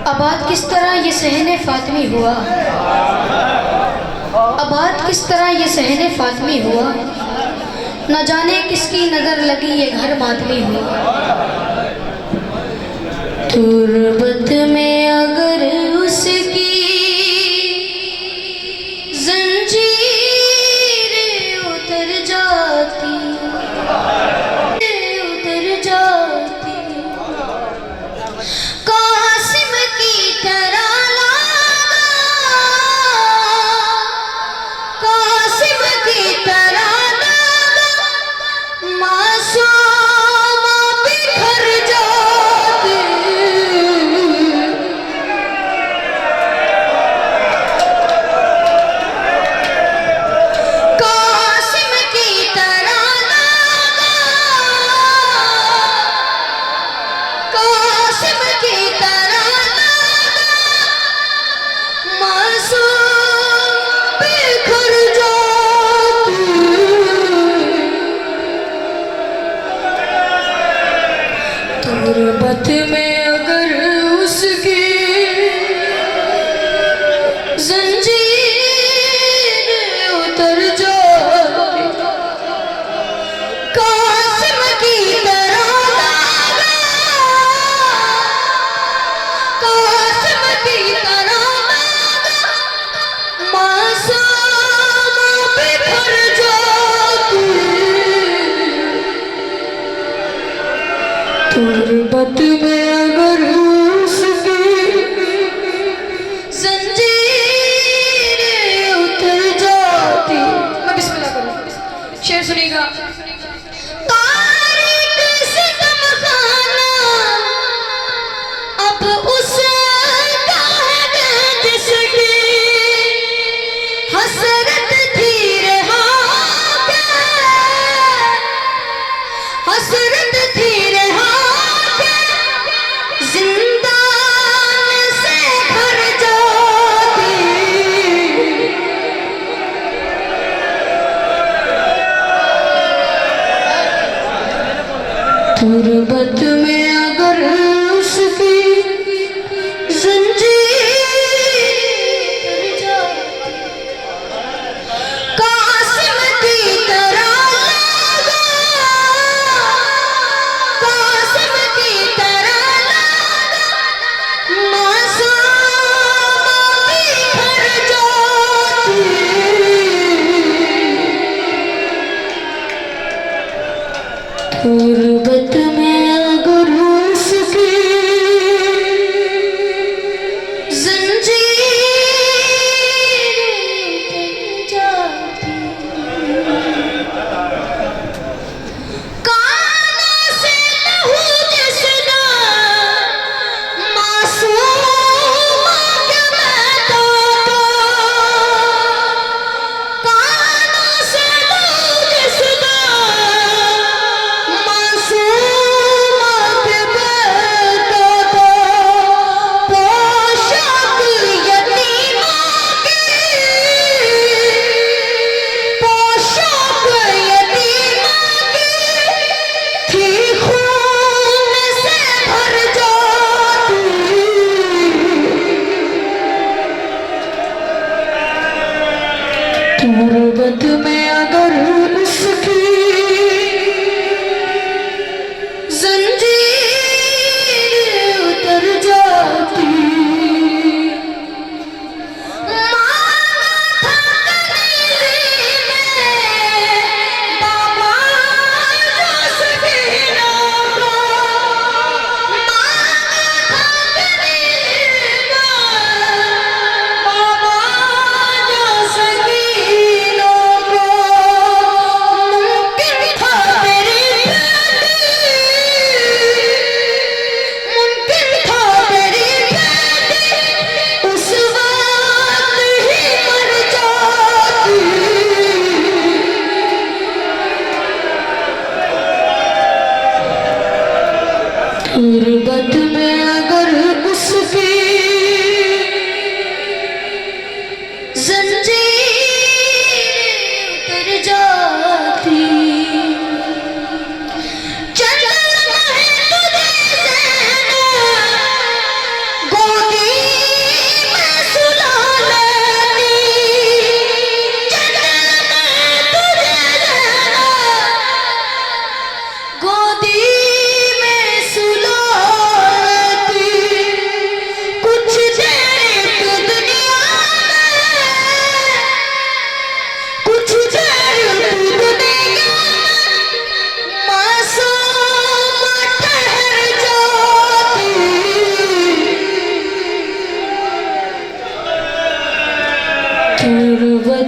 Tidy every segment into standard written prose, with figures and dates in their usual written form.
आबाद किस तरह ये सहने फातिमी हुआ, आबाद किस तरह ये सहने फातिमी हुआ, न जाने किसकी नज़र लगी ये घर मातमी हुआ। तुरबत में अगर उसकी जंजीर उतर जाती, उतर जाती, कासिम की तरह कासिम की तरह मासूम बिखर जाती। कासिम की तरह कासिम की तरह मासूम बिखर जाती। तुरबत में अगर उसकी जंजीर उतर जाती, कासिम की तरह कासिम की तरह मासूम बिखर जाती। तुरबत में अगर उसकी जंजीर उतर जाती। मैं बिस्मिल्लाह करूं, शेर सुनिएगा। तारीक सितम खाना अब उसका है जिसकी हसरत थी रहा के, हसरत थी रहा के,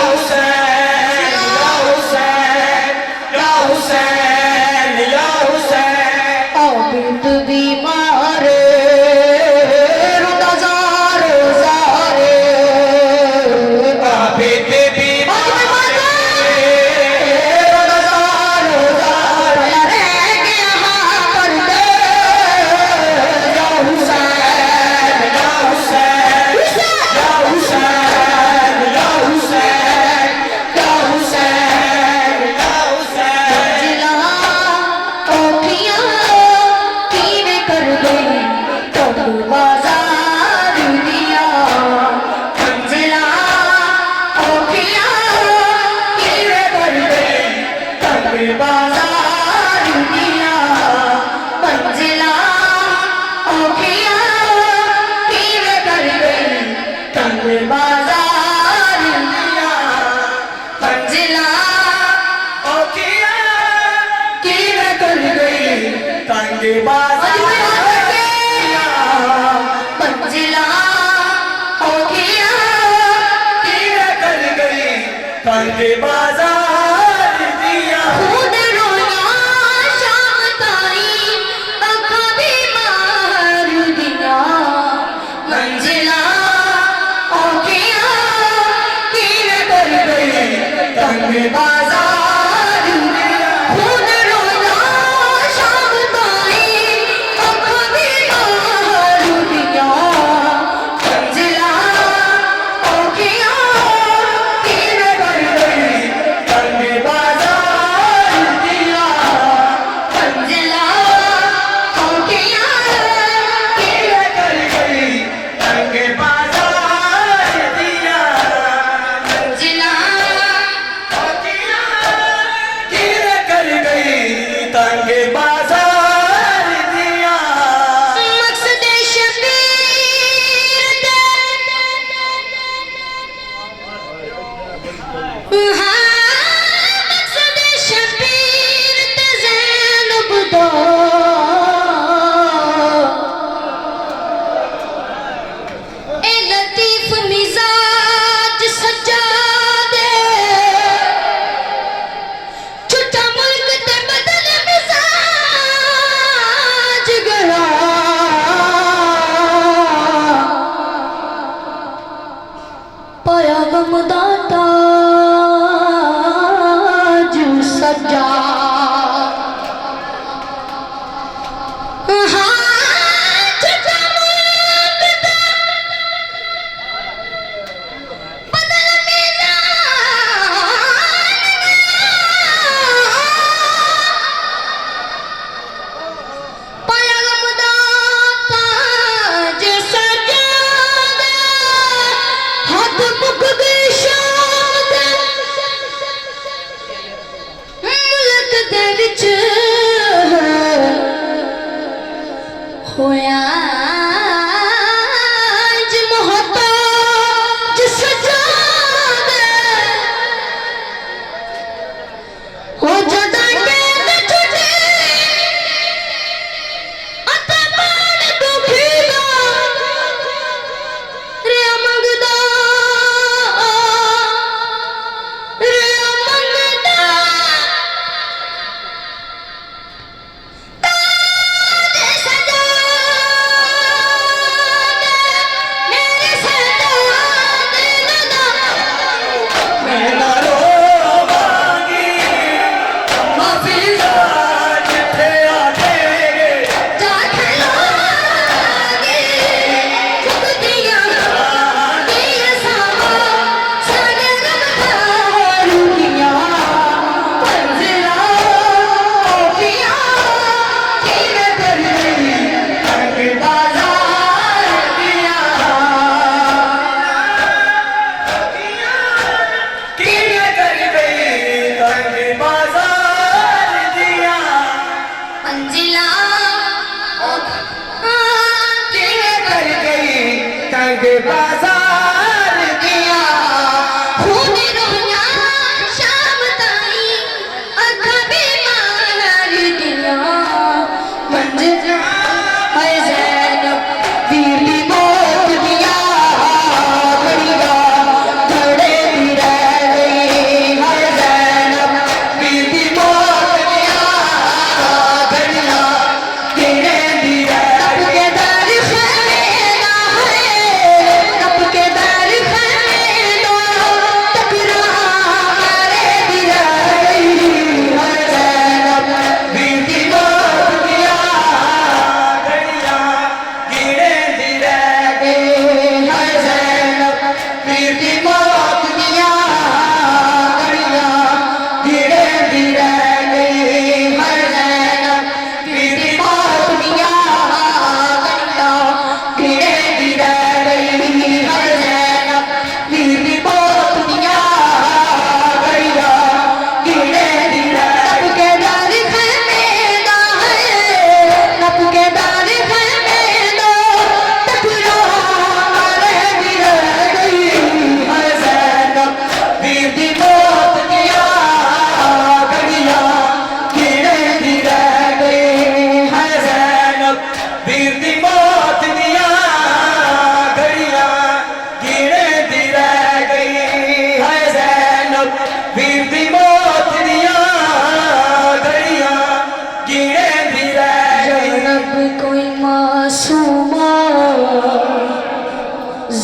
हुसैन या हुसैन या हुसैन या हुसैन आबिद बीमार रोज़ा रोज़ारे आबिद बीमार बाजार दिया खुद रोया शाम ताई अखा भी मार दिया मंजिला औखिया कीर कर गई तंग बाजार दिया खुद रोया शाम ताई अखा भी मार दिया मंजिला औखिया कीर कर गई तंग बाजार दिया मंजिला औखिया कीर कर गई तंग बाजार दिया मंजिला कीर कर गई तंग बाजार दिया मकसद शबीर मकसद शबीर ते ज़ैनब दा ए लतीफ मिजाज सजा दे छुट्टा मुल्क ते बदल मिजाज गया पाया गम दाता जू सजा छुट्टा मुल्क ते बदल पाया गम दाता जू सजा हाथ मुक गए शाद मुल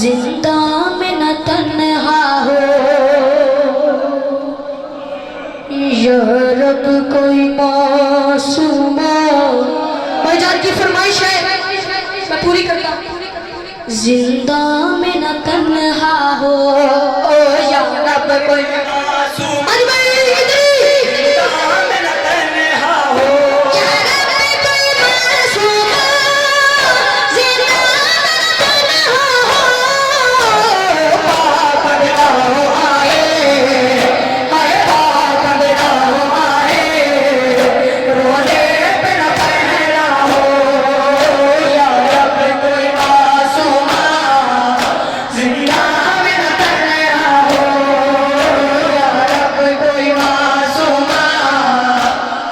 जिंदा में न तन्हा हो या रब कोई मासूमा। भाईजान की फरमाइश है, मैं पूरी करता हूँ। जिंदा में न तन्हा हो या रब कोई मासूम अरे भाई जिंदा में न तन्हा हो या रब कोई मासूमा, जिंदा में न तन्हा हो। पापन ना हो आए, हाय पापन ना हो आए, रोने पे न पहना हो या रब कोई मासूमा जिंदा में न तन्हा हो या रब कोई मासूमा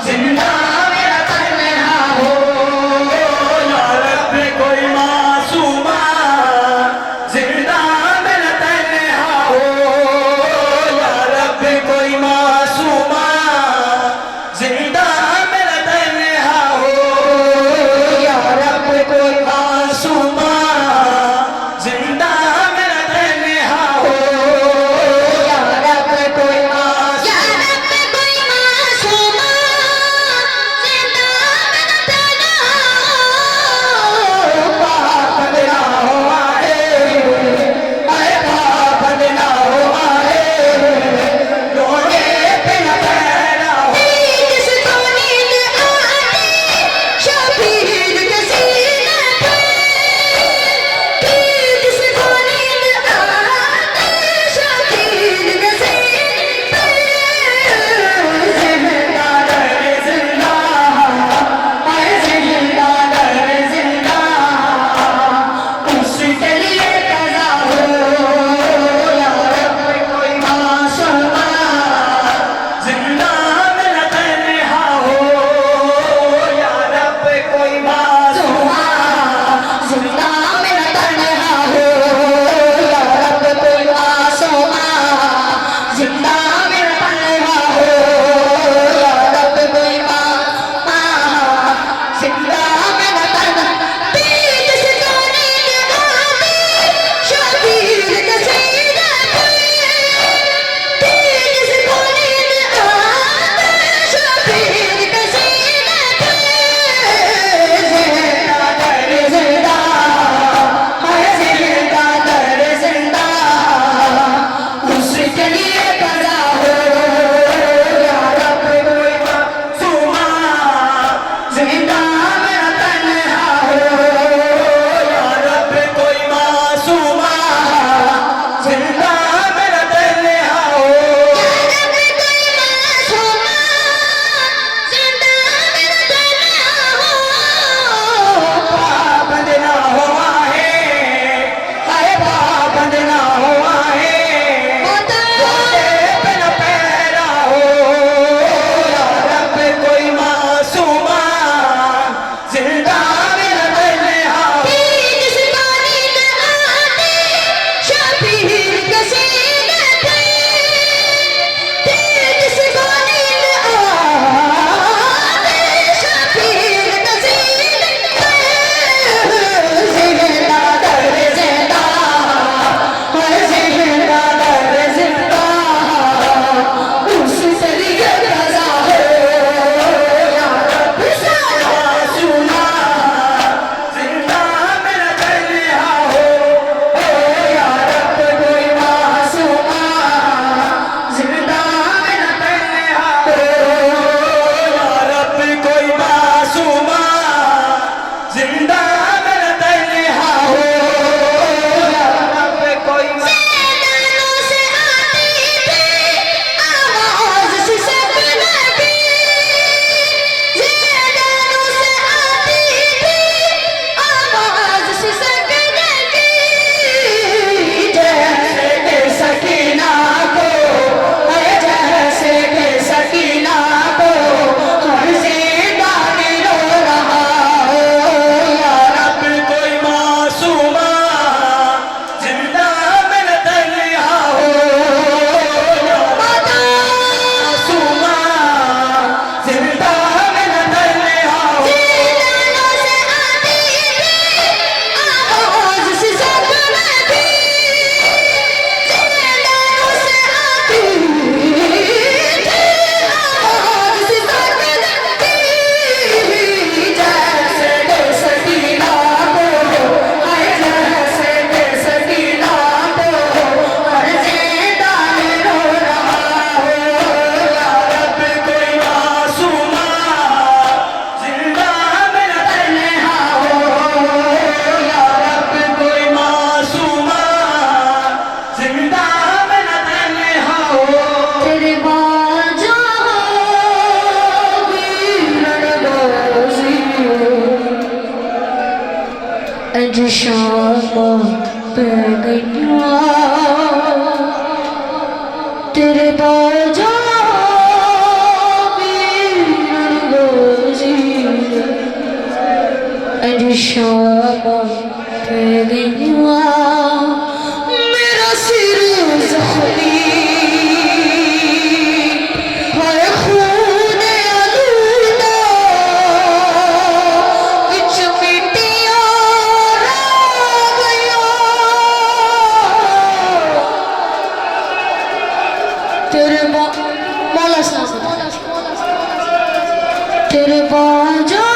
जिंदा में न तन्हा हो या रब कोई मासूमा जिंदा में न तन्हा हो या रब कोई मासूमा जिंदा में न तन्हा हो या रब कोई मासूमा जिंदा में न तन्हा हो या रब कोई मासूमा या रब कोई मासूमा, जिंदा में न तन्हा हो। पापन ना हो आए, हाय पापन ना हो आए, रोने पे न पहना हो जिसको नींद आती शबीर के सीने पे, जिसको नींद आती शबीर के सीने पे। जिंदा दर जिंदा, हाय जिंदा दर जिंदा, उसके लिए कज़ा हो या रब कोई मासूमा जिंदा में न तन्हा हो या रब कोई मासूमा जिंदा में न तन्हा हो या रब कोई मासूमा, जिंदा में न तन्हा हो या रब कोई मासूमा, जिंदा में न तन्हा। जिसको नींद आती शबीर के सीने पे, जिसको नींद आती शबीर के सीने पे। जिंदा दर जिंदा, हाय जिंदा दर जिंदा, उसके लिए कज़ा हो या रब कोई मासूमा जिंदा में न तन्हा हो या रब कोई मासूमा जिंदा में न तन्हा हो पाबंद ना हो आए, हाय पाबंद ना हो आए, रोने पे न पहरा हो या रब कोई मासूमा जिंदा में न तन्हा हो शबीर के शाम पे गईया तेरे बाजा शाम पे गईया मेरा सिर जख्मी है खून आलूदा विच मिट्टियां रह गईया तेरे मौला साहब तेरे बाजा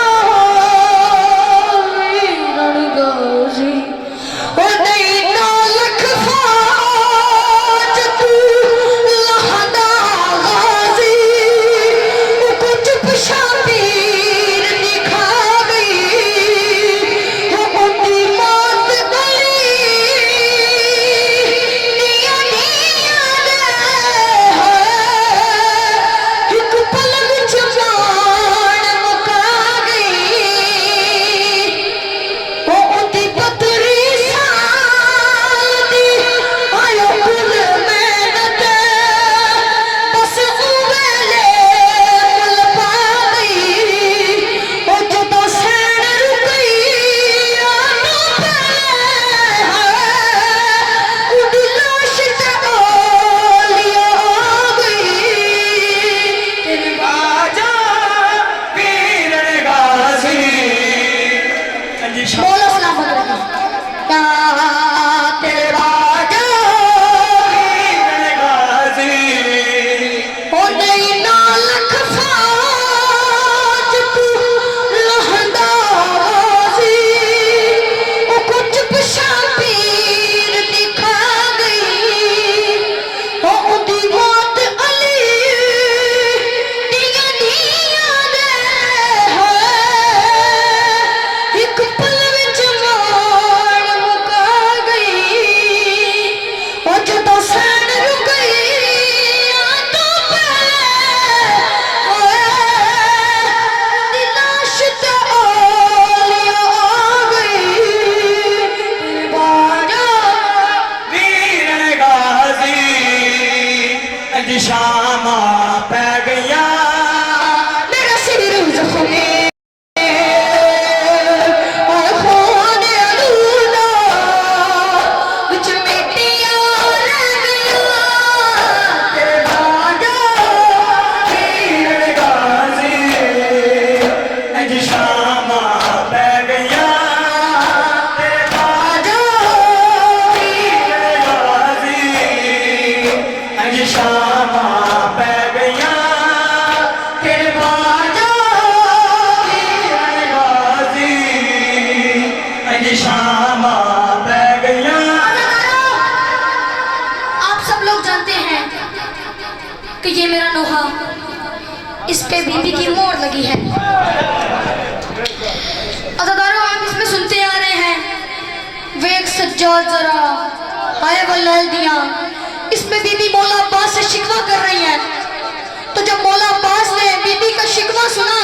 शामा पै गईया मेरा सिर जख्मी कि ये मेरा नोहा, इस पे बीबी की मोहर लगी है। अदादारों आप इसमें सुनते आ रहे हैं वेग सज्जाद जरा आए वल्लैल दिया। इसमें बीबी मौला अब्बास से शिकवा कर रही है। तो जब मौला अब्बास ने बीबी का शिकवा सुना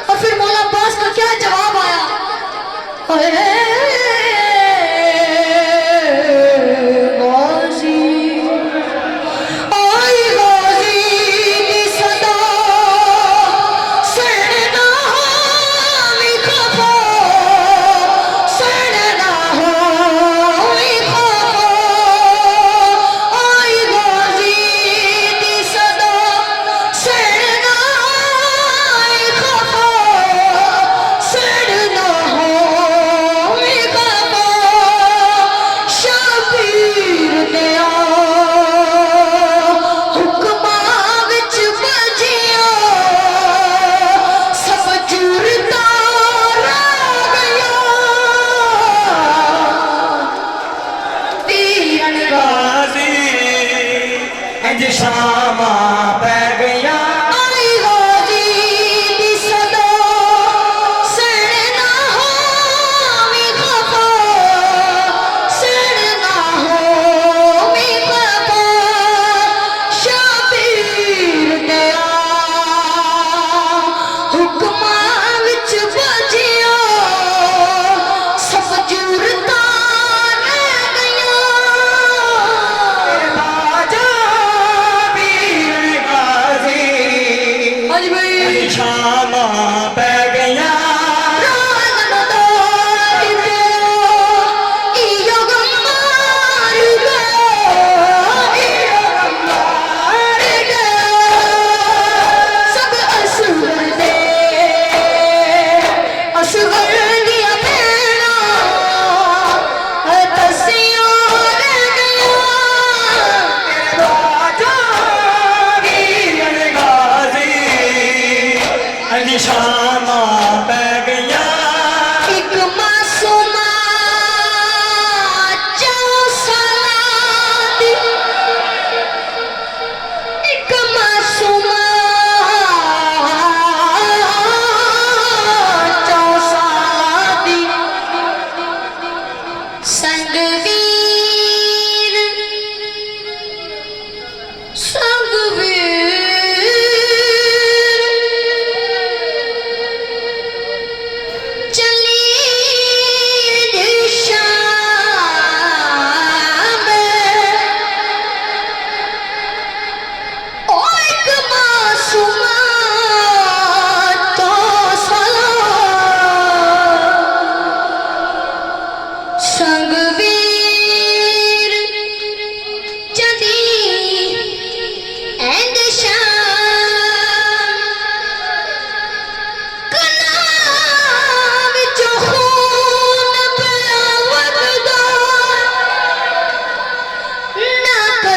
और फिर मौला अब्बास का क्या जवाब आया, शामा पै गईया हुक्मा विच बजिया सब जुर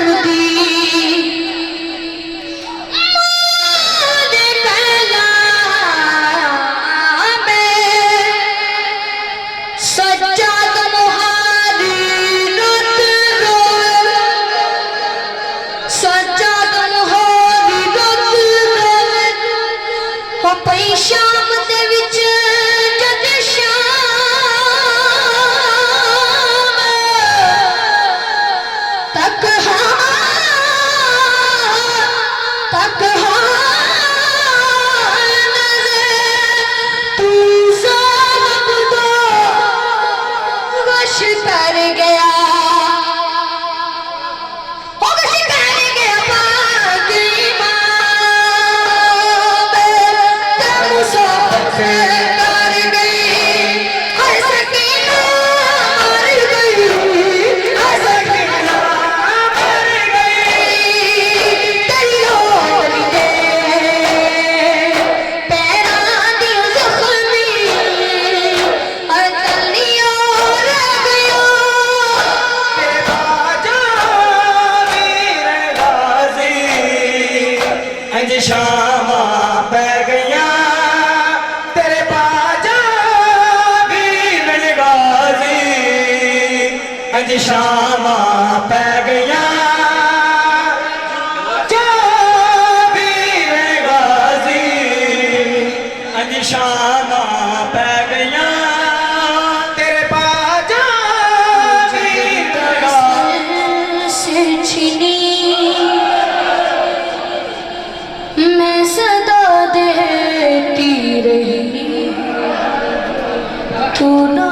करदी सज्जाद मुहारी रत रोवे सज्जाद मुहारी रत रोवे हो पई शाम दे विच जद शाम तक कर गया हो गश कर गया पागी मां मुसाफिर कर गई हर सकीना मर गई हर सकीना मर गई तेरी लोट दे पैरां दी ज़ख्मी अतलियों शामा पै गया तेरे बाजा वीर गाजी अज शामा पै गया जो वीर गाजी अज शामा पै गया तेरे बाजा वीर से छिनी मैं सदा देती रही तू ना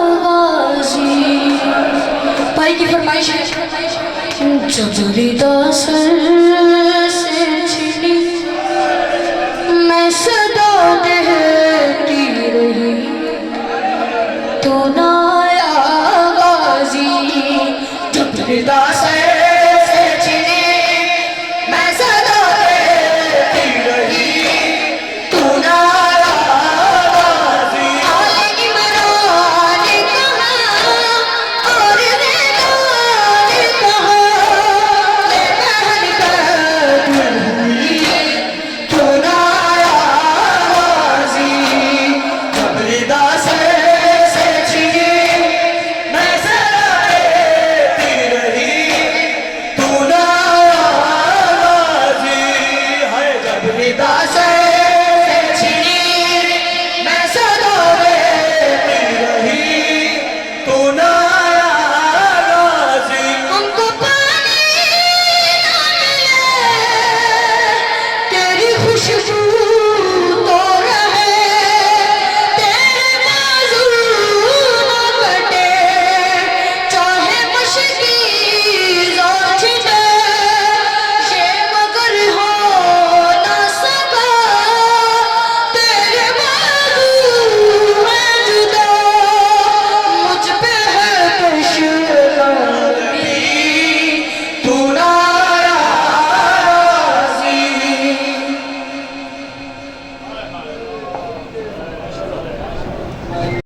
आवाज़ी भाई की फरमाइश है जबरी दासर से छिनी मैं सदा देती रही तू ना आवाज़ी जबरी